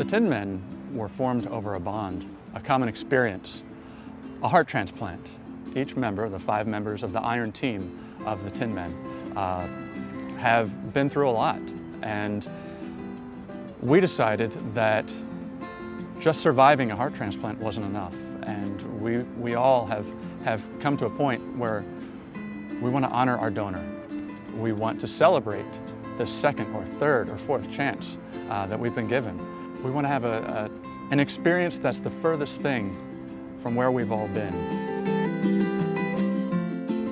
The Tin Men were formed over a bond, a common experience, a heart transplant. Each member, the 5 members of the Iron team of the Tin Men, have been through a lot. And we decided that just surviving a heart transplant wasn't enough. And we all have come to a point where we want to honor our donor. We want to celebrate the 2nd or 3rd or 4th chance that we've been given. We want to have an experience that's the furthest thing from where we've all been.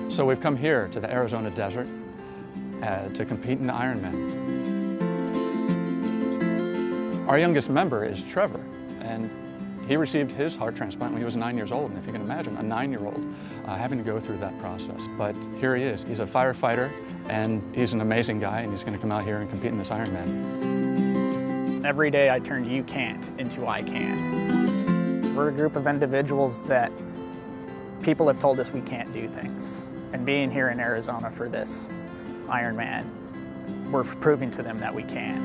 So we've come here to the Arizona desert to compete in the Ironman. Our youngest member is Trevor, and he received his heart transplant when he was 9 years old, and if you can imagine, a 9-year-old having to go through that process. But here he is. He's a firefighter, and he's an amazing guy, and he's going to come out here and compete in this Ironman. Every day I turned "you can't" into "I can." We're a group of individuals that people have told us we can't do things. And being here in Arizona for this Ironman, we're proving to them that we can.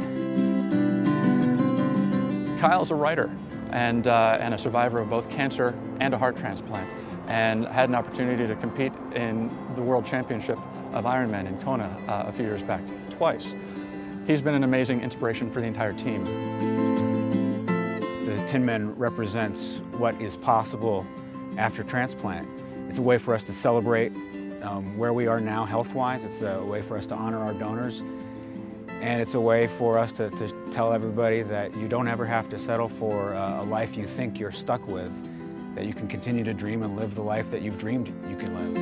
Kyle's a writer and a survivor of both cancer and a heart transplant, and had an opportunity to compete in the World Championship of Ironmen in Kona a few years back, twice. He's been an amazing inspiration for the entire team. The Tin Men represents what is possible after transplant. It's a way for us to celebrate where we are now health-wise. It's a way for us to honor our donors. And it's a way for us to tell everybody that you don't ever have to settle for a life you think you're stuck with, that you can continue to dream and live the life that you've dreamed you can live.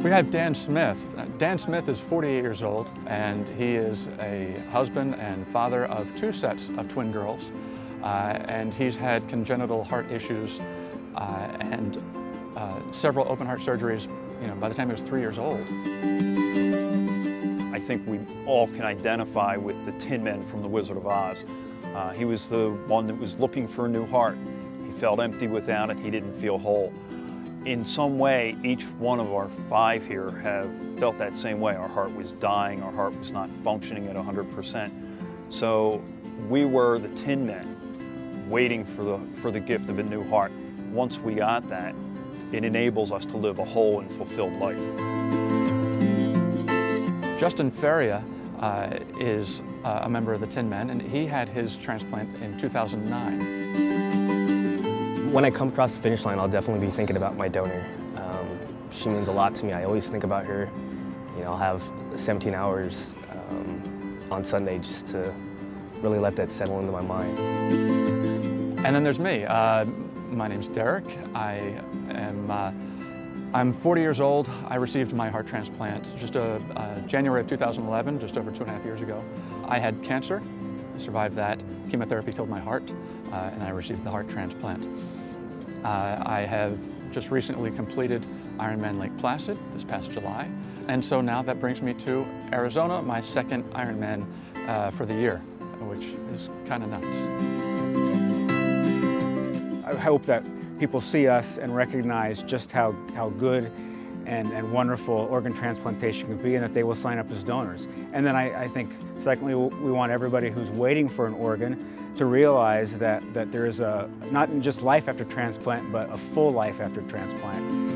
We have Dan Smith. Dan Smith is 48 years old, and he is a husband and father of 2 sets of twin girls. And he's had congenital heart issues and several open heart surgeries, by the time he was 3 years old. I think we all can identify with the Tin Men from The Wizard of Oz. He was the one that was looking for a new heart. He felt empty without it. He didn't feel whole. In some way, each one of our 5 here have felt that same way. Our heart was dying. Our heart was not functioning at 100%. So we were the Tin Men waiting for the gift of a new heart. Once we got that, it enables us to live a whole and fulfilled life. Justin Feria is a member of the Tin Men, and he had his transplant in 2009. When I come across the finish line, I'll definitely be thinking about my donor. She means a lot to me. I always think about her. I'll have 17 hours on Sunday just to really let that settle into my mind. And then there's me. My name's Derek. I'm 40 years old. I received my heart transplant just January of 2011, just over 2.5 years ago. I had cancer, I survived that. Chemotherapy killed my heart, and I received the heart transplant. I have just recently completed Ironman Lake Placid this past July, and so now that brings me to Arizona, my 2nd Ironman for the year, which is kind of nuts. I hope that people see us and recognize just how good and wonderful organ transplantation can be, and that they will sign up as donors. And then I think, secondly, we want everybody who's waiting for an organ to realize that there is not just life after transplant, but a full life after transplant.